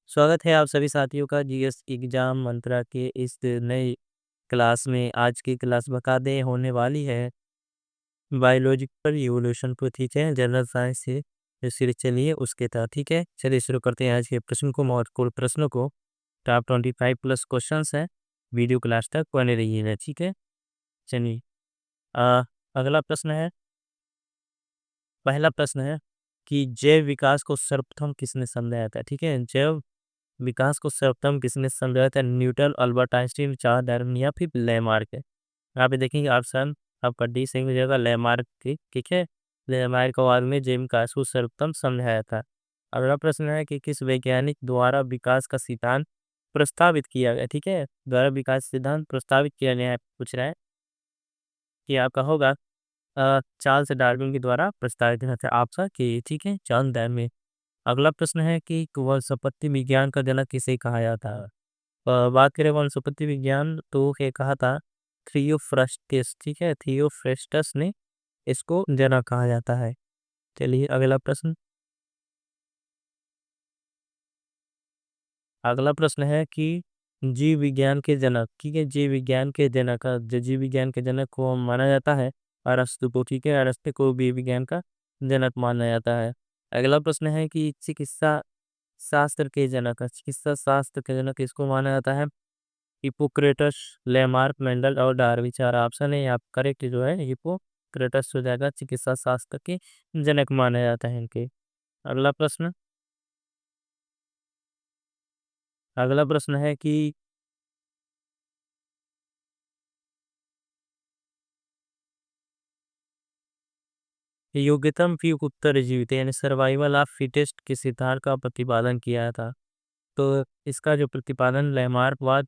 स्वागत है आप सभी साथियों का जीएस एग्जाम मंत्रा के इस नए क्लास में। आज की क्लास बकायदे होने वाली है बायोलॉजिकल इवोल्यूशन पर, ठीक है, जनरल साइंस से जो सीरीज चलिए उसके तहत, ठीक है। चलिए शुरू करते हैं आज के प्रश्न को, महत्वपूर्ण प्रश्नों को। टॉप 25 प्लस क्वेश्चन है। वीडियो क्लास तक बने रहिएगा, ठीक है। चलिए, अ, अगला प्रश्न है। पहला प्रश्न है कि जैव विकास को सर्वप्रथम किसने समझाया था, ठीक है। जैव विकास को सर्वप्रथम किसने समझाया था? Newton, Albert Einstein, Charles Darwin या फिर लेमार्क है। यहाँ पे देखेंगे ऑप्शन आपका डी सही हो जाएगा, लेमार्क की, ठीक है। लेमार्क के बाद में जैव विकास को सर्वप्रथम समझाया था। अगला प्रश्न है कि किस वैज्ञानिक द्वारा विकास का सिद्धांत प्रस्तावित किया गया, ठीक है। द्वारा विकास सिद्धांत प्रस्तावित किया गया है, पूछ रहा है कि आपका होगा चार्ल्स डार्विन के द्वारा प्रस्तावित किया था, आपका कि ठीक है, चार्ल्स डार्विन। अगला प्रश्न है कि वनस्पति विज्ञान का जनक किसे कहा जाता है? बात करें वनस्पति विज्ञान तो ये कहा था थियोफ्रस्टस, ठीक है। थियोफ्रस्टस ने इसको जनक कहा जाता है। चलिए अगला प्रश्न। अगला प्रश्न है कि जीव विज्ञान के जनक, ठीक है, जीव विज्ञान के जनक, जो जीव विज्ञान के जनक को माना जाता है अरस्तु को, ठीक है। अरस्तु को भी विज्ञान का जनक माना जाता है। अगला प्रश्न है कि चिकित्सा शास्त्र के जनक, चिकित्सा शास्त्र के जनक इसको माना जाता है हिपोक्रेटस, लेमार्क, मेंडल और डार्विन। चार ऑप्शन है, आप करेक्ट जो है हिपोक्रेटस हो जाएगा, चिकित्सा शास्त्र के जनक माना जाता है इनके। अगला प्रश्न। अगला प्रश्न है कि योग्यतम पीक उत्तर जीवित यानी सर्वाइवल ऑफ फिटेस्ट के सिद्धांत का प्रतिपादन किया था। तो इसका जो प्रतिपादन लेमार्कवाद,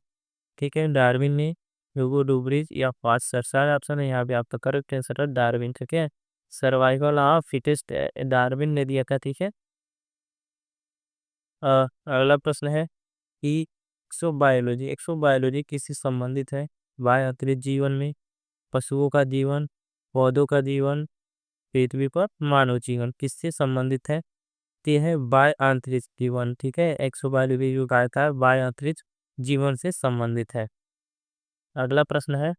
ठीक है, डार्विन ने, ह्यूगो डूब्रिज या फास्टर, सारे ऑप्शन है यहाँ पे आपका करेक्ट आंसर है डार्विन, ठीक है। सर्वाइवल ऑफ फिटेस्ट डार्विन ने दिया था, ठीक है। अगला प्रश्न है कि एक्सोबायोलॉजी किससे संबंधित है? वाय अंतरिक्ष जीवन में, पशुओं का जीवन, पौधों का जीवन, पृथ्वी पर मानव जीवन, किससे संबंधित है? ते है वाय अंतरिक्ष जीवन, ठीक है। एक्सोबायोलॉजी जो कहा था वाय अंतरिक्ष जीवन से संबंधित है। अगला प्रश्न है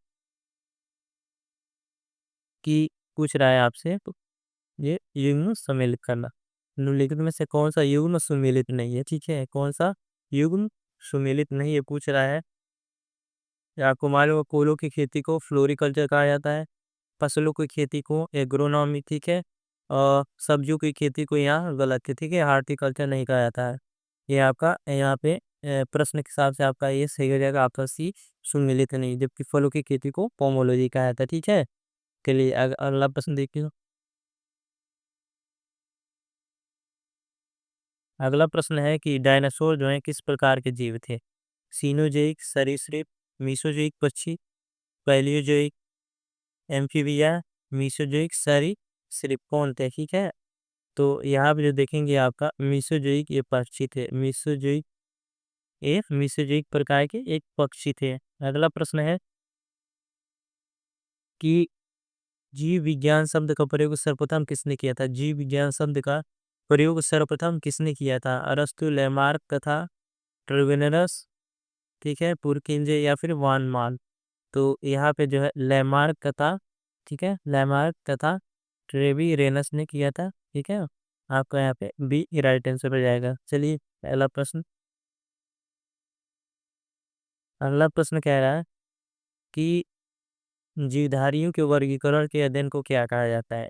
कि पूछ रहा है आपसे तो ये युग्म सम्मिलित करना, निम्नलिखित में से कौन सा युग्म सुमेलित नहीं है, ठीक है। कौन सा युग्म सुमेलित नहीं है पूछ रहा है। या आपको मालूम है फूलों की खेती को फ्लोरिकल्चर कहा जाता है, फसलों की खेती को एग्रोनॉमी, ठीक है। और सब्जियों की खेती को यहाँ गलत है, ठीक है, हार्टिकल्चर नहीं कहा जाता है। ये आपका यहाँ पे प्रश्न के हिसाब से आपका ये सही हो जाएगा, आपका सी सुमेलित नहीं, जबकि फलों की खेती को पोमोलॉजी कहा जाता है, ठीक है। चलिए अगला प्रश्न देखिए। अगला प्रश्न है कि डायनासोर जो है किस प्रकार के जीव थे? सीनोजोइक सरीसृप, मीसोजोइक पक्षी, पैलियोजोइक एम्फीबिया, मीसोजोइक सरीसृप कौन थे, ठीक है। तो यहाँ पे जो देखेंगे आपका मीसोजोइक ये पक्षी थे, मीसोजोइक ये मीसोजोइक प्रकार के एक पक्षी थे। अगला प्रश्न है कि जीव विज्ञान शब्द का प्रयोग सर्वप्रथम किसने किया था? जीव विज्ञान शब्द का प्रयोग सर्वप्रथम किसने किया था? अरस्तु, लेमार्क तथा ट्रवेनरस, ठीक है, पुरकिंजे या फिर वान मान। तो यहाँ पे जो है लेमार्क तथा, ठीक है, लेमार्क तथा ट्रेवी रेनस ने किया था, ठीक है। आपका यहाँ पे बी राइट आंसर हो जाएगा। चलिए अगला प्रश्न। अगला प्रश्न कह रहा है कि जीवधारियों के वर्गीकरण के अध्ययन को क्या कहा जाता है?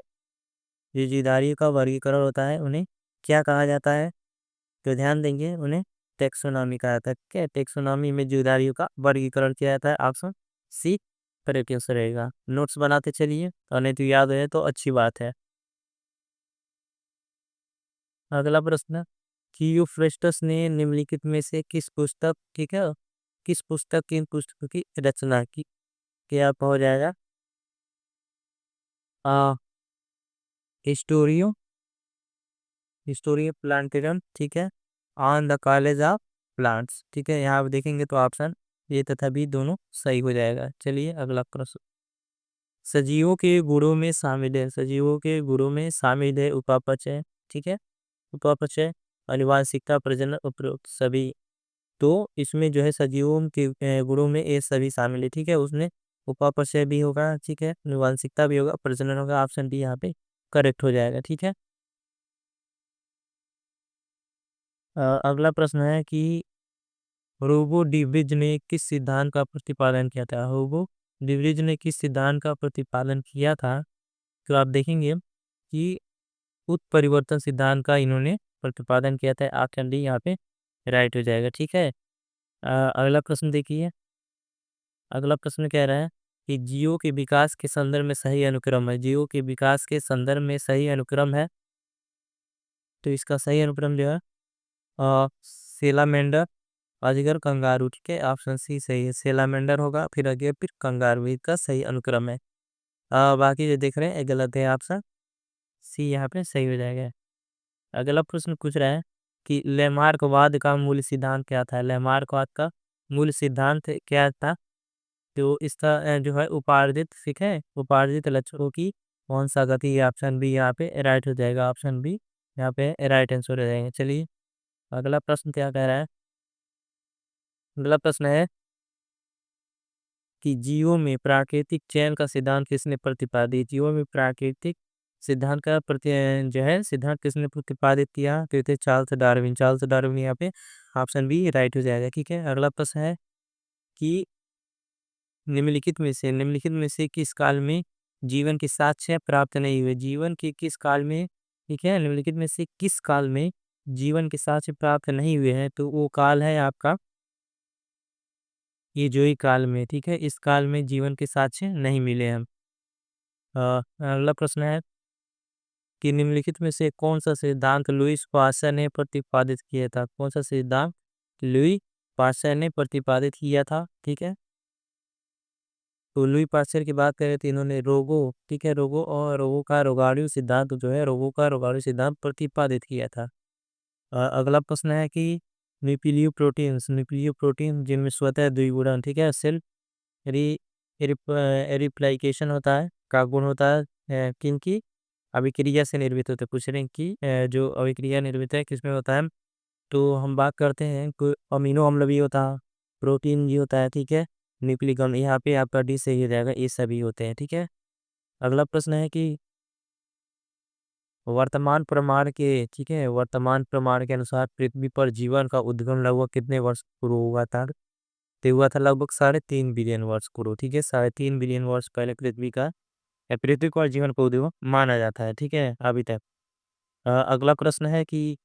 जो जीवधारियों का वर्गीकरण होता है उन्हें क्या कहा जाता है? तो ध्यान देंगे, उन्हें टेक्सोनॉमी कहा जाता है, क्या टेक्सोनॉमी में जीवधारियों का वर्गीकरण किया जाता है। ऑप्शन सी करेक्ट आंसर रहेगा। नोट्स बनाते चलिए और नहीं तो याद है तो अच्छी बात है। अगला प्रश्न, थियोफ्रेस्टस ने निम्नलिखित में से किस पुस्तक, ठीक है, किस पुस्तक की इन पुस्तकों की रचना की? क्या आप हो जाएगा आ हिस्टोरियो हिस्टोरियो प्लांटेरम, ठीक है, on the college of plants, ठीक है। यहाँ आप देखेंगे तो ऑप्शन ये तथा बी दोनों सही हो जाएगा। चलिए अगला प्रश्न। सजीवों के गुणों में शामिल है, सजीवों के गुणों में शामिल है उपापचय, ठीक है, उपापचय। आनुवांशिकता, प्रजनन, उपरोक्त सभी। तो इसमें जो है सजीवों के गुणों में ये सभी शामिल है, ठीक है। उसमें उपापचय भी होगा, ठीक है, आनुवांशिकता भी होगा, प्रजनन होगा। ऑप्शन डी यहाँ पे करेक्ट हो जाएगा, ठीक है। अगला प्रश्न है कि रोबो डिविज ने किस सिद्धांत का प्रतिपादन किया था? रोबो डिविज ने किस सिद्धांत का प्रतिपादन किया था? तो आप देखेंगे कि उत्परिवर्तन सिद्धांत का इन्होंने प्रतिपादन किया था। ऑप्शन डी यहाँ पे राइट हो जाएगा, ठीक है। अगला प्रश्न देखिए। अगला प्रश्न कह रहा है कि जीवों के विकास के संदर्भ में सही अनुक्रम है। जीवों के विकास के संदर्भ में सही अनुक्रम है, तो इसका सही अनुक्रम जो है सेलामेंडर, अजगर, कंगारू, ठीक है। ऑप्शन सी सही है, सेलामेंडर होगा, फिर आगे फिर कंगारू, इसका सही अनुक्रम है। बाकी जो देख रहे हैं ये गलत है, ऑप्शन सी यहाँ पे सही हो जाएगा। अगला प्रश्न पूछ रहा है कि लैमार्कवाद का मूल सिद्धांत क्या था? लैमार्कवाद का मूल सिद्धांत क्या था? तो इसका जो है उपार्जित, ठीक है, उपार्जित लक्षणों की कौन सा गति है? ऑप्शन बी यहाँ पे राइट हो जाएगा, ऑप्शन बी यहाँ पे राइट आंसर हो जाएगा। चलिए अगला प्रश्न क्या कह रहा है। अगला प्रश्न है कि जीवों में प्राकृतिक चयन का सिद्धांत किसने प्रतिपादित? जीवों में प्राकृतिक सिद्धांत का जो है सिद्धांत किसने प्रतिपादित किया? तो ये थे चार्ल्स डार्विन। चार्ल्स डार्विन यहाँ पे ऑप्शन बी राइट हो जाएगा, ठीक है। अगला प्रश्न है कि निम्नलिखित में से किस काल में जीवन के साक्ष्य प्राप्त नहीं हुए? जीवन के किस काल में, ठीक है, निम्नलिखित में से किस काल में जीवन के साक्ष्य प्राप्त नहीं हुए हैं? तो वो काल है आपका ये जो ही काल में, ठीक है, इस काल में जीवन के साक्ष्य नहीं मिले हैं। अगला प्रश्न है कि निम्नलिखित में से कौन सा सिद्धांत लुईस पास्चर ने प्रतिपादित किया था? कौन सा सिद्धांत लुई पास्चर ने प्रतिपादित किया था, ठीक है। तो लुई पास्चर की बात करें तो इन्होंने रोगो, ठीक है, रोगो और रोगो का रोगाणु सिद्धांत जो है रोगो का रोगाणु सिद्धांत प्रतिपादित किया था। अगला प्रश्न है कि न्यूक्लियो प्रोटीन जिनमें स्वतः द्विगुणन, ठीक है, सेल री रिप्लाइकेशन होता है का गुण होता है किनकी अभिक्रिया से निर्मित होते हैं। पूछ रहे हैं कि जो अभिक्रिया निर्मित है किसमें होता है? तो हम बात करते हैं कोई अमीनो अम्ल भी होता है, प्रोटीन भी होता है, ठीक है, न्यूक्लिक अम्ल, यहाँ पे आपका डी सही हो जाएगा, ये सभी होते हैं, ठीक है। अगला प्रश्न है कि वर्तमान प्रमाण के, ठीक है, वर्तमान प्रमाण के अनुसार पृथ्वी पर जीवन का उद्गम लगभग कितने वर्ष पूर्व हुआ था? तो हुआ था लगभग 3.5 बिलियन वर्ष पूर्व, ठीक है, 3.5 बिलियन वर्ष पहले पृथ्वी को और जीवन को उद्गम माना जाता है, ठीक है, अभी तक। अगला प्रश्न है कि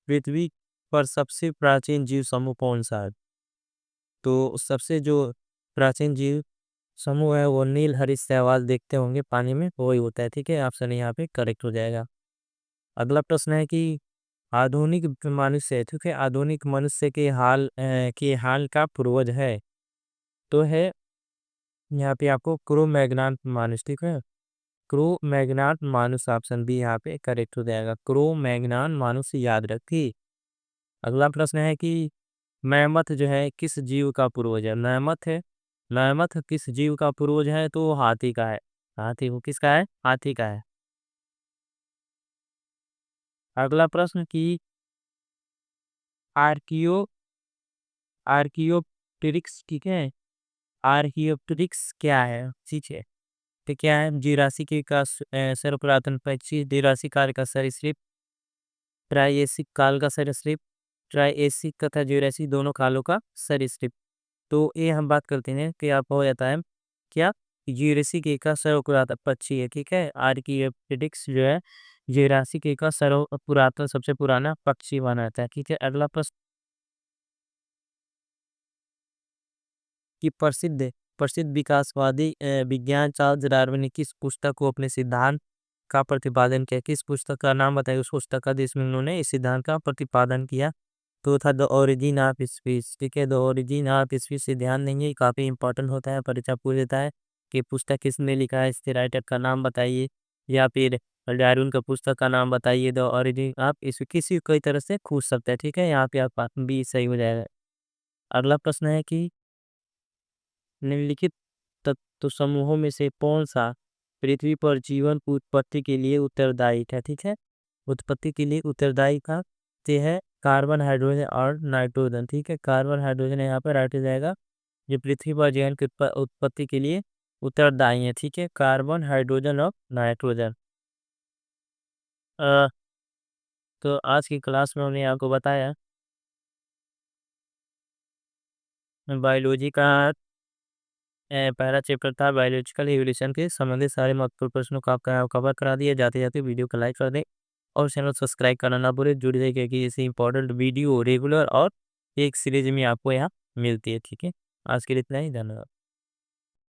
पृथ्वी पर सबसे प्राचीन जीव समूह कौन सा है? तो सबसे जो प्राचीन जीव समूह है वो नील हरित शैवाल देखते होंगे पानी में, वही होता है, ठीक है, ऑप्शन यहाँ पे करेक्ट हो जाएगा। अगला प्रश्न है कि आधुनिक मनुष्य, ठीक है, आधुनिक मनुष्य के हाल का पूर्वज है, तो है यहाँ पे आपको क्रो मैग्नान मानुस, ठीक है, क्रो मैग्नान मानुस, ऑप्शन बी यहाँ पे करेक्ट हो जाएगा, क्रो मैग्नान मानुस याद रखिए। अगला प्रश्न है कि मैमथ जो है किस जीव का पूर्वज है? मैमथ किस जीव का पूर्वज है? तो हाथी का है। हाथी वो किसका है? हाथी का है। अगला प्रश्न कि आर्कियो आर्कियोप्टेरिक्स, ठीक है, आर्कियोप्टेरिक्स क्या है? ठीक है, तो क्या है? जुरासिक का सर्वपुरातन पक्षी, जुरासिक काल का सरीसृप, ट्राइएसिक काल का सरीसृप, ट्राइएसिक तथा जुरासिक दोनों कालों का सरीसृप। तो ये हम बात करते हैं कि आपको हो जाता है क्या? जुरासिक का सर्वपुरातन पक्षी है, ठीक है, आर्कियोप्टेरिक्स जो है जुरासिक का सर्व पुरातन सबसे पुराना पक्षी माना जाता है, ठीक है। अगला प्रश्न कि प्रसिद्ध प्रसिद्ध विकासवादी विज्ञान चार्ल्स डार्विन ने किस पुस्तक को अपने सिद्धांत का प्रतिपादन किया? किस पुस्तक का नाम बताइए उस पुस्तक का जिसमें उन्होंने इस सिद्धांत का प्रतिपादन किया? तो था द ओरिजिन ऑफ स्पीच, ठीक है, द ओरिजिन ऑफ स्पीच से ध्यान देंगे, काफ़ी इंपॉर्टेंट होता है, परीक्षा पूछ देता है कि पुस्तक किसने लिखा है, इसके राइटर का नाम बताइए, या फिर डार्विन का पुस्तक का नाम बताइए। द ओरिजिन आप इस किसी कई तरह से पूछ सकते हैं, ठीक है, यहाँ पे आप बी सही हो जाएगा। अगला प्रश्न है कि निम्नलिखित तत्व समूहों में से कौन सा पृथ्वी पर जीवन की उत्पत्ति के लिए उत्तरदायी था? ठीक है, उत्पत्ति के लिए उत्तरदायी था। ते हैं कार्बन, हाइड्रोजन और नाइट्रोजन। ठीक है, कार्बन, हाइड्रोजन यहाँ पर राइट हो जाएगा, जो पृथ्वी पर जीवन की उत्पत्ति के लिए उत्तरदायी है। ठीक है, कार्बन, हाइड्रोजन और नाइट्रोजन। अ, तो आज की क्लास में हमने आपको बताया बायोलॉजी का पहला चैप्टर था बायोलॉजिकल इवोल्यूशन के संबंधित सारे महत्वपूर्ण प्रश्नों को आपका कवर करा दिया। जाते जाते वीडियो को लाइक कर दें और चैनल सब्सक्राइब करना ना भूलें। जुड़ रहिए, क्योंकि ऐसी इंपॉर्टेंट वीडियो रेगुलर और एक सीरीज में आपको यहाँ मिलती है। ठीक है, आज के लिए इतना ही, धन्यवाद।